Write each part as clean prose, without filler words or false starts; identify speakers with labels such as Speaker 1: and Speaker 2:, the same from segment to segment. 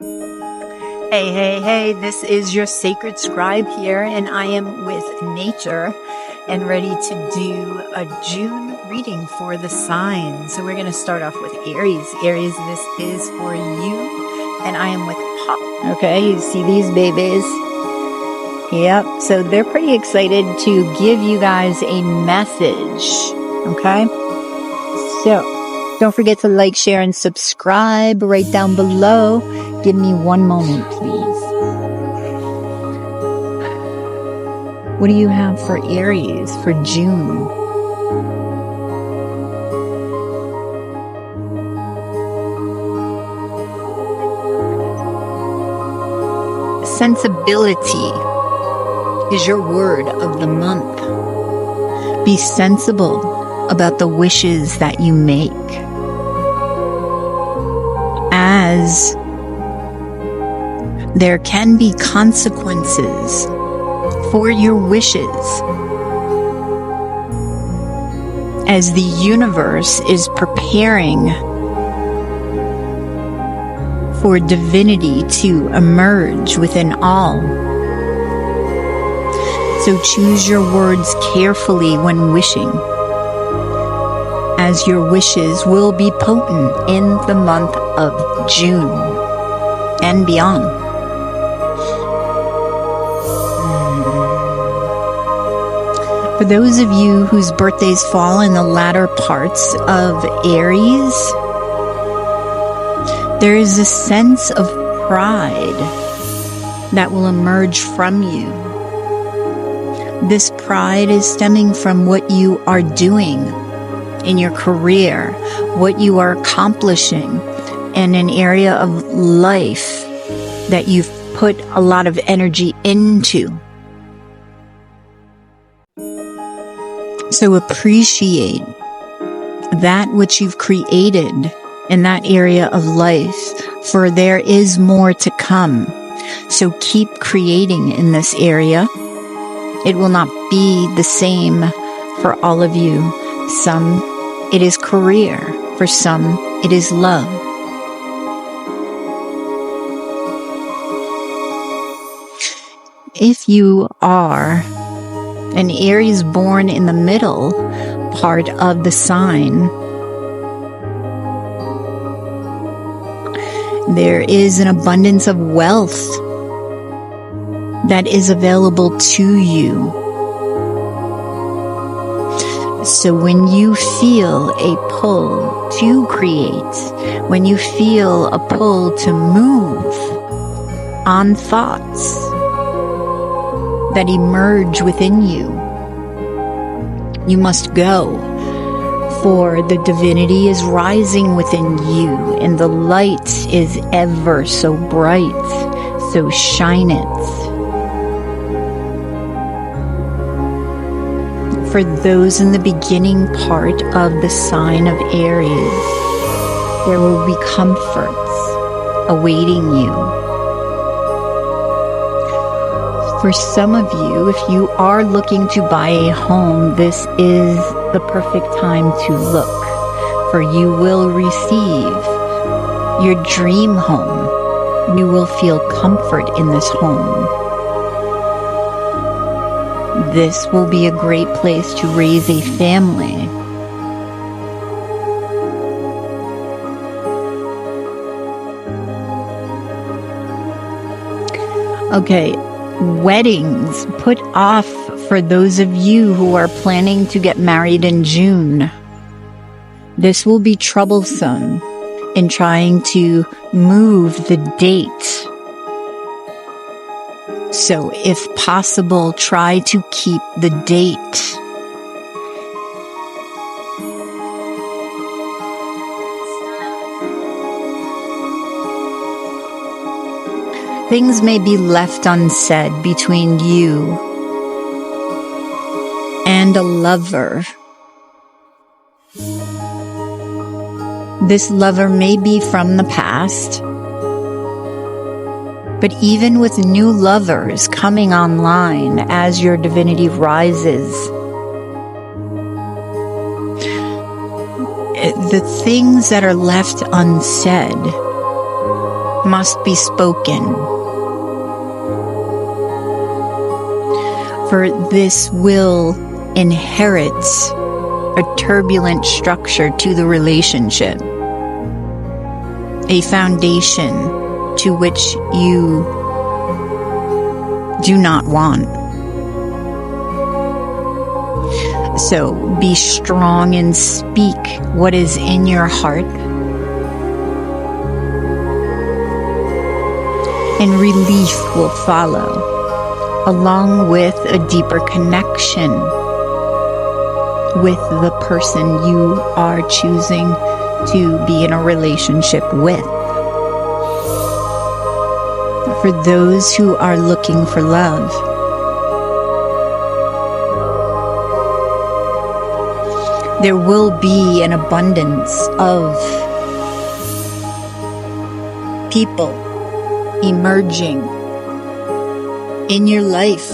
Speaker 1: Hey, hey, hey, this is your sacred scribe here, and I am with nature and ready to do a June reading for the signs. So we're going to start off with Aries. Aries, this is for you, and I am with Pop. Okay, you see these babies? Yep, so they're pretty excited to give you guys a message, okay? So don't forget to like, share, and subscribe right down below. Give me one moment, please. What do you have for Aries for June? Sensibility is your word of the month. Be sensible about the wishes that you make, as there can be consequences for your wishes, as the universe is preparing for divinity to emerge within all. So choose your words carefully when wishing, as your wishes will be potent in the month of June and beyond. For those of you whose birthdays fall in the latter parts of Aries, there is a sense of pride that will emerge from you. This pride is stemming from what you are doing in your career, what you are accomplishing in an area of life that you've put a lot of energy into. So appreciate that which you've created in that area of life, for there is more to come. So keep creating in this area. It will not be the same for all of you. Some, it is career. For some, it is love. If you are an Aries born in the middle part of the sign, there is an abundance of wealth that is available to you. So when you feel a pull to create, when you feel a pull to move on thoughts that emerge within you, you must go, for the divinity is rising within you, and the light is ever so bright, so shine it. For those in the beginning part of the sign of Aries, there will be comforts awaiting you. For some of you, if you are looking to buy a home, this is the perfect time to look, for you will receive your dream home. You will feel comfort in this home. This will be a great place to raise a family. Okay. Weddings put off for those of you who are planning to get married in June. This will be troublesome in trying to move the date. So if possible, try to keep the date. Things may be left unsaid between you and a lover. This lover may be from the past, but even with new lovers coming online as your divinity rises, the things that are left unsaid must be spoken. For this will inherits a turbulent structure to the relationship, a foundation to which you do not want. So be strong and speak what is in your heart, and relief will follow, along with a deeper connection with the person you are choosing to be in a relationship with. For those who are looking for love, there will be an abundance of people emerging in your life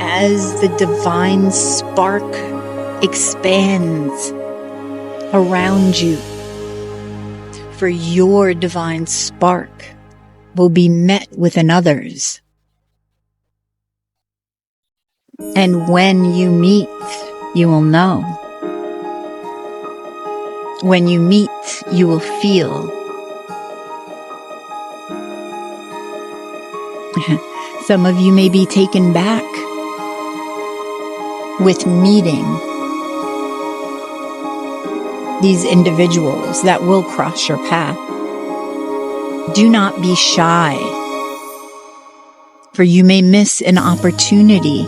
Speaker 1: as the divine spark expands around you. For your divine spark will be met with another's. And when you meet, you will know. When you meet, you will feel. Some of you may be taken back with meeting these individuals that will cross your path. Do not be shy, for you may miss an opportunity.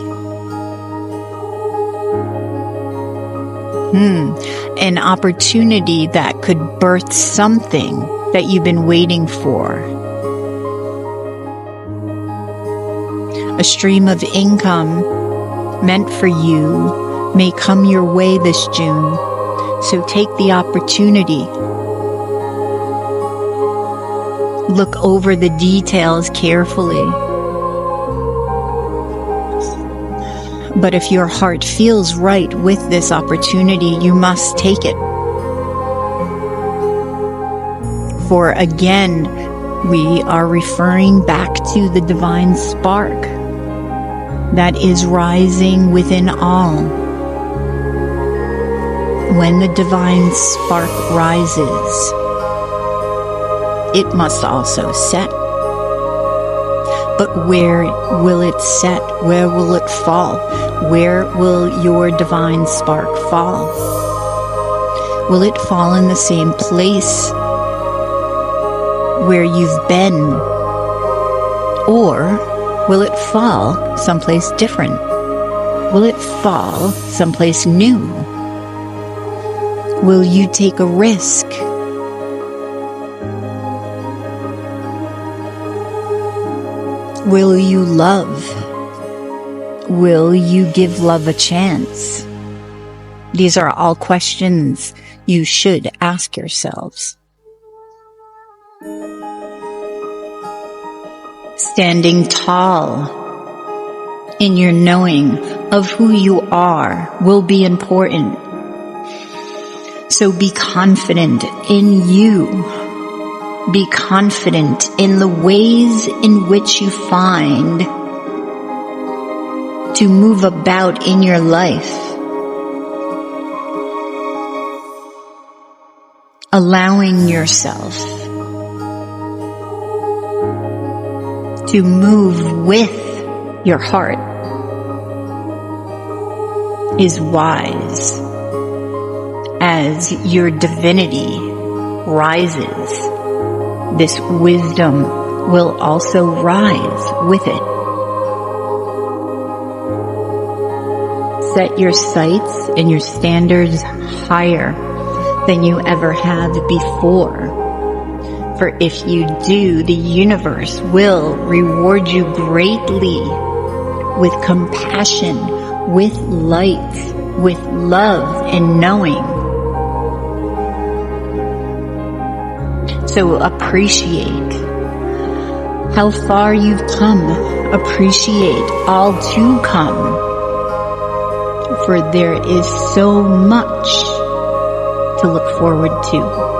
Speaker 1: An opportunity that could birth something that you've been waiting for. A stream of income meant for you may come your way this June, so take the opportunity. Look over the details carefully. But if your heart feels right with this opportunity, you must take it. For again, we are referring back to the divine spark that is rising within all. When the divine spark rises, it must also set. But where will it set? Where will it fall? Where will your divine spark fall? Will it fall in the same place where you've been? Or will it fall someplace different? Will it fall someplace new? Will you take a risk? Will you love? Will you give love a chance? These are all questions you should ask yourselves. Standing tall in your knowing of who you are will be important. So be confident in you. Be confident in the ways in which you find to move about in your life. Allowing yourself to move with your heart is wise. As your divinity rises, this wisdom will also rise with it. Set your sights and your standards higher than you ever have before. For if you do, the universe will reward you greatly with compassion, with light, with love and knowing. So appreciate how far you've come. Appreciate all to come. For there is so much to look forward to.